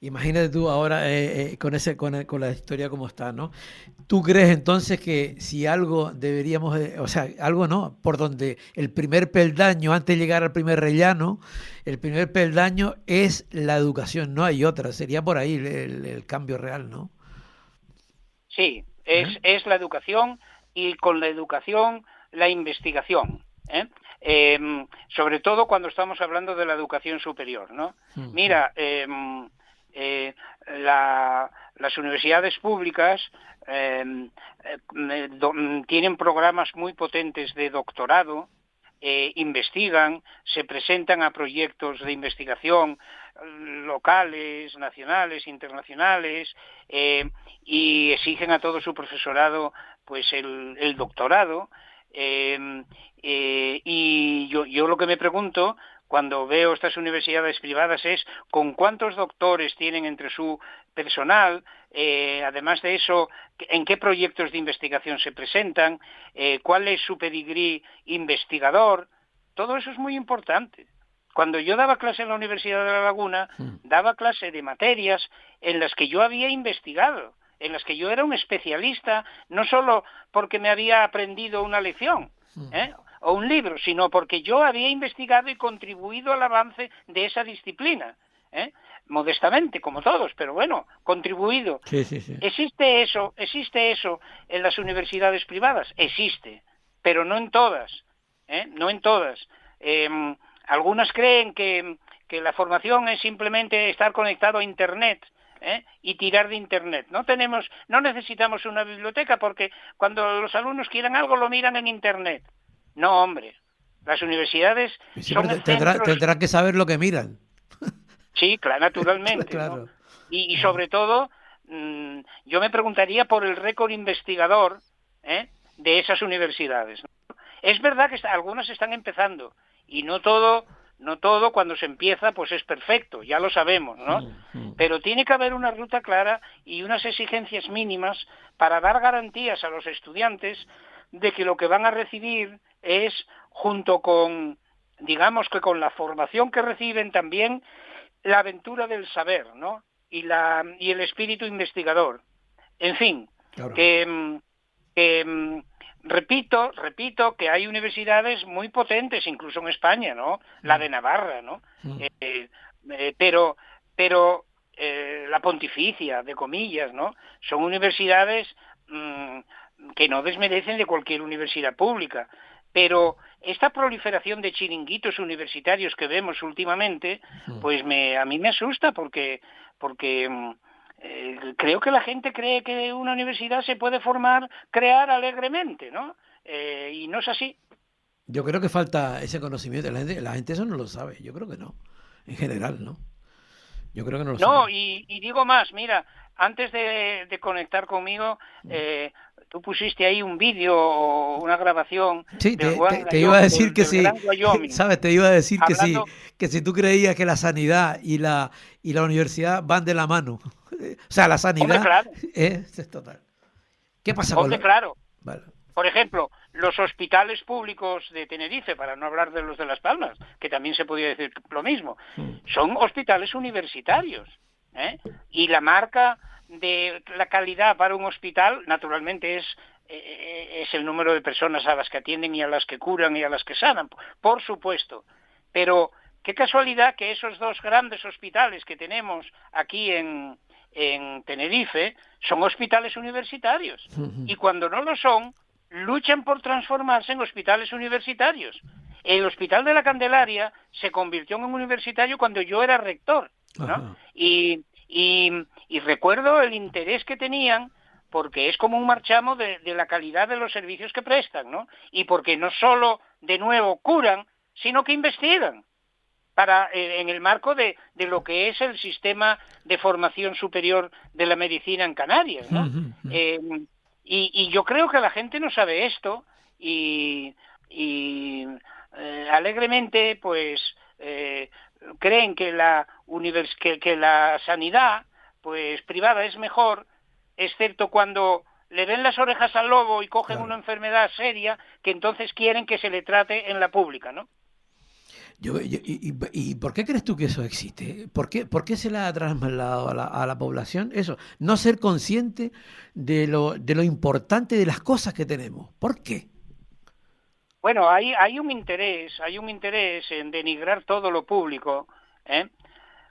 Imagínate tú ahora con la historia como está, ¿no? ¿Tú crees entonces que si algo deberíamos, algo no, por donde el primer peldaño antes de llegar al primer rellano, el primer peldaño es la educación, no hay otra, sería por ahí el cambio real, ¿no? Sí, es la educación, y con la educación la investigación, sobre todo cuando estamos hablando de la educación superior, ¿no? Mira, las universidades públicas tienen programas muy potentes de doctorado, investigan, se presentan a proyectos de investigación locales, nacionales, internacionales, y exigen a todo su profesorado pues el doctorado. Y yo lo que me pregunto cuando veo estas universidades privadas es con cuántos doctores tienen entre su personal, además de eso, en qué proyectos de investigación se presentan, cuál es su pedigrí investigador. Todo eso es muy importante. Cuando yo daba clase en la Universidad de La Laguna, daba clase de materias en las que yo había investigado, en las que yo era un especialista, no solo porque me había aprendido una lección, o un libro, sino porque yo había investigado y contribuido al avance de esa disciplina, modestamente, como todos, pero bueno, contribuido. Sí. ¿Existe eso en las universidades privadas? Existe, pero no en todas, no en todas. Algunas creen que la formación es simplemente estar conectado a Internet, y tirar de Internet. No necesitamos una biblioteca porque cuando los alumnos quieran algo lo miran en Internet. No, hombre. Las universidades tendrán que saber lo que miran. Sí, claro, naturalmente. Claro. ¿No? Y sobre todo, yo me preguntaría por el récord investigador de esas universidades, ¿no? Es verdad que algunas están empezando y no todo cuando se empieza pues es perfecto, ya lo sabemos, ¿no? Pero tiene que haber una ruta clara y unas exigencias mínimas para dar garantías a los estudiantes de que lo que van a recibir es, junto con, digamos que con la formación que reciben también, la aventura del saber, ¿no? Y el espíritu investigador. En fin, claro. Que repito que hay universidades muy potentes, incluso en España, ¿no? La de Navarra, ¿no? Pero la Pontificia, de comillas, ¿no? Son universidades que no desmerecen de cualquier universidad pública. Pero esta proliferación de chiringuitos universitarios que vemos últimamente, pues a mí me asusta porque creo que la gente cree que una universidad se puede crear alegremente, ¿no? Y no es así. Yo creo que falta ese conocimiento. La gente eso no lo sabe. Yo creo que no. En general, ¿no? Yo creo que no lo sabe. No, y digo más, mira, antes de conectar conmigo, tú pusiste ahí un vídeo o una grabación. Sí, te iba a decir que sí. ¿Sabes? Te iba a decir hablando... que si tú creías que la sanidad y la universidad van de la mano. O sea, la sanidad. Hombre, claro. Es total. ¿Qué pasa con claro. Vale. Por ejemplo, los hospitales públicos de Tenerife, para no hablar de los de Las Palmas, que también se podría decir lo mismo, son hospitales universitarios, ¿eh? Y la marca de la calidad para un hospital, naturalmente, es el número de personas a las que atienden y a las que curan y a las que sanan, por supuesto. Pero qué casualidad que esos dos grandes hospitales que tenemos aquí en Tenerife son hospitales universitarios. Y cuando no lo son, luchan por transformarse en hospitales universitarios. El Hospital de la Candelaria se convirtió en un universitario cuando yo era rector, ¿no? Y recuerdo el interés que tenían, porque es como un marchamo de la calidad de los servicios que prestan, ¿no? Y porque no solo, de nuevo, curan, sino que investigan en el marco de lo que es el sistema de formación superior de la medicina en Canarias, ¿no? Y yo creo que la gente no sabe esto y alegremente pues creen que la sanidad pues privada es mejor, excepto cuando le ven las orejas al lobo y cogen una enfermedad seria que entonces quieren que se le trate en la pública, ¿no? ¿Y por qué crees tú que eso existe? ¿Por qué se le ha trasladado a la población eso? No ser consciente de lo importante de las cosas que tenemos. ¿Por qué? Bueno, hay un interés en denigrar todo lo público,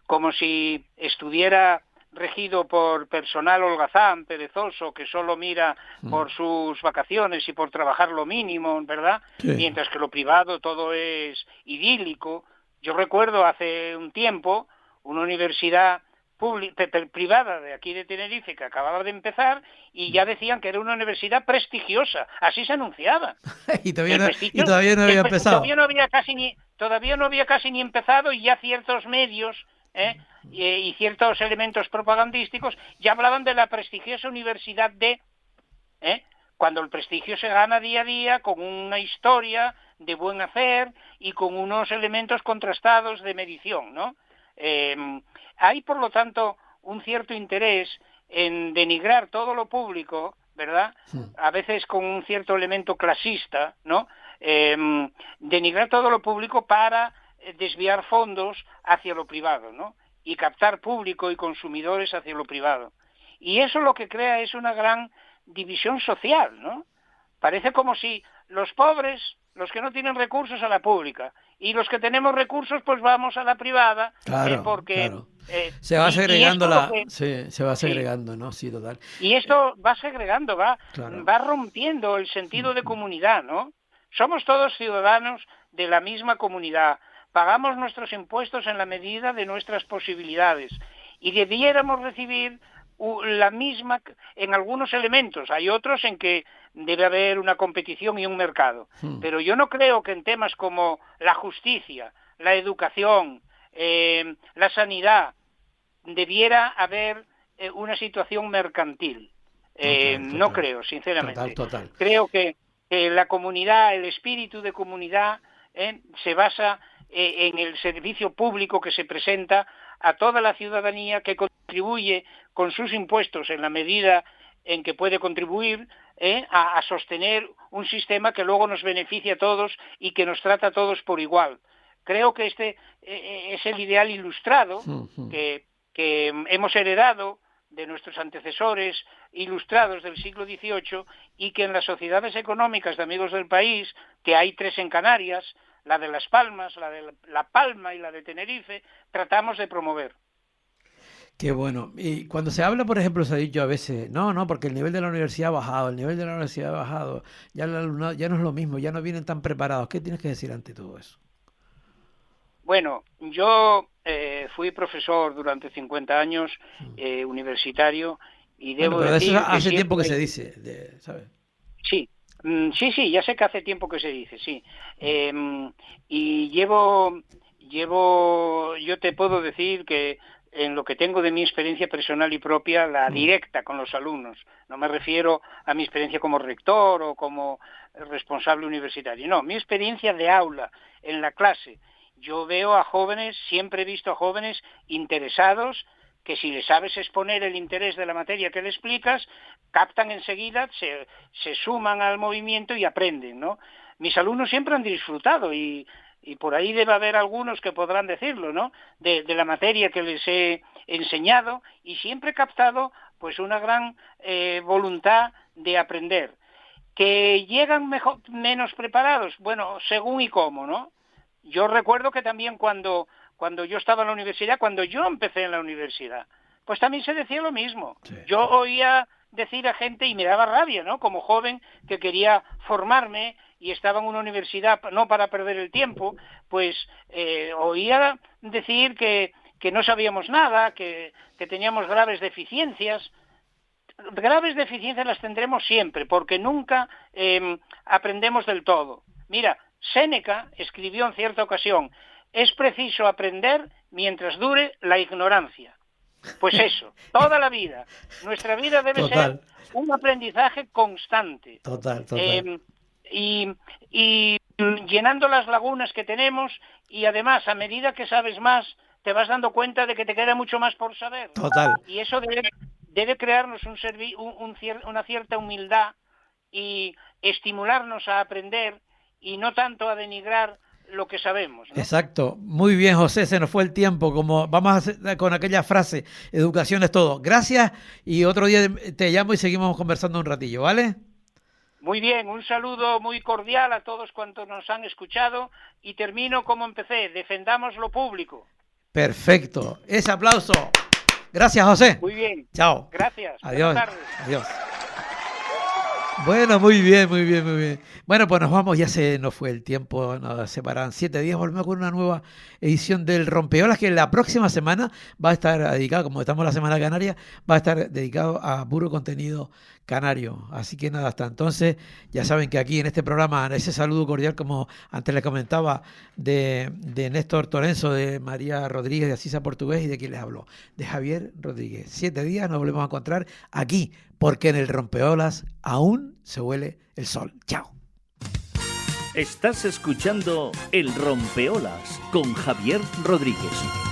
como si estuviera regido por personal holgazán, perezoso, que solo mira por sus vacaciones y por trabajar lo mínimo, ¿verdad? Sí. Mientras que lo privado todo es idílico. Yo recuerdo hace un tiempo una universidad privada de aquí de Tenerife que acababa de empezar y ya decían que era una universidad prestigiosa, así se anunciaba. y todavía no había empezado. Todavía no había casi ni empezado y ya ciertos medios y ciertos elementos propagandísticos ya hablaban de la prestigiosa universidad cuando el prestigio se gana día a día con una historia de buen hacer y con unos elementos contrastados de medición, ¿no? Hay, por lo tanto, un cierto interés en denigrar todo lo público, ¿verdad? A veces con un cierto elemento clasista, ¿no? Denigrar todo lo público para desviar fondos hacia lo privado, ¿no? Y captar público y consumidores hacia lo privado. Y eso lo que crea es una gran división social, ¿no? Parece como si los pobres, los que no tienen recursos, a la pública, y los que tenemos recursos, pues vamos a la privada, porque... Claro. Se va segregando se va segregando, ¿no? Sí, total. Y esto va segregando, va rompiendo el sentido de comunidad, ¿no? Somos todos ciudadanos de la misma comunidad. Pagamos nuestros impuestos en la medida de nuestras posibilidades y debiéramos recibir la misma en algunos elementos. Hay otros en que debe haber una competición y un mercado. Pero yo no creo que en temas como la justicia, la educación, la sanidad, debiera haber una situación mercantil. No creo, sinceramente. Total. Creo que la comunidad, el espíritu de comunidad, se basa en el servicio público que se presenta a toda la ciudadanía, que contribuye con sus impuestos en la medida en que puede contribuir a sostener un sistema que luego nos beneficia a todos y que nos trata a todos por igual. Creo que este es el ideal ilustrado que hemos heredado de nuestros antecesores ilustrados del siglo XVIII y que en las sociedades económicas de amigos del país, que hay 3 en Canarias, la de Las Palmas, la de La Palma y la de Tenerife, tratamos de promover. Qué bueno. Y cuando se habla, por ejemplo, se ha dicho a veces, no, porque el nivel de la universidad ha bajado, ya el alumnado ya no es lo mismo, ya no vienen tan preparados. ¿Qué tienes que decir ante todo eso? Bueno, yo fui profesor durante 50 años, universitario, y debo pero decir... eso hace tiempo que se dice, ¿sabes? Sí, ya sé que hace tiempo que se dice, sí. Y yo te puedo decir que en lo que tengo de mi experiencia personal y propia, la directa con los alumnos, no me refiero a mi experiencia como rector o como responsable universitario, no, mi experiencia de aula, en la clase. Yo veo a jóvenes, siempre he visto a jóvenes interesados, que si les sabes exponer el interés de la materia que le explicas, captan enseguida, se suman al movimiento y aprenden, ¿no? Mis alumnos siempre han disfrutado y por ahí debe haber algunos que podrán decirlo, ¿no? De la materia que les he enseñado, y siempre he captado pues una gran voluntad de aprender. ¿Que llegan menos preparados? Bueno, según y cómo, ¿no? Yo recuerdo que también cuando yo estaba en la universidad, cuando yo empecé en la universidad, pues también se decía lo mismo. Sí. Yo oía decir a gente, y me daba rabia, ¿no? Como joven que quería formarme y estaba en una universidad no para perder el tiempo, pues oía decir que no sabíamos nada, que teníamos graves deficiencias. Graves deficiencias las tendremos siempre, porque nunca aprendemos del todo. Mira, Séneca escribió en cierta ocasión: es preciso aprender mientras dure la ignorancia. Pues eso, toda la vida. Nuestra vida debe ser un aprendizaje constante. Total. Y llenando las lagunas que tenemos, y además, a medida que sabes más, te vas dando cuenta de que te queda mucho más por saber. Total. Y eso debe crearnos una cierta humildad y estimularnos a aprender y no tanto a denigrar lo que sabemos, ¿no? Exacto. Muy bien, José, se nos fue el tiempo. Como vamos a hacer con aquella frase, educación es todo. Gracias, y otro día te llamo y seguimos conversando un ratillo, ¿vale? Muy bien, un saludo muy cordial a todos cuantos nos han escuchado, y termino como empecé: defendamos lo público. Perfecto. Ese aplauso. Gracias, José. Muy bien. Chao. Gracias. Adiós. Buenas tardes. Adiós. Bueno, muy bien. Bueno, pues nos vamos, ya se nos fue el tiempo, nos separan 7 días, volvemos con una nueva edición del Rompeolas, que la próxima semana va a estar dedicada, como estamos la Semana Canaria, va a estar dedicado a puro contenido canario. Así que nada, hasta entonces, ya saben que aquí en este programa, ese saludo cordial, como antes les comentaba, de Néstor Torenzo, de María Rodríguez, de Asisa Portugués, y de quien les habló, de Javier Rodríguez. 7 días nos volvemos a encontrar aquí, porque en el Rompeolas aún se huele el sol. Chao. Estás escuchando El Rompeolas con Javier Rodríguez.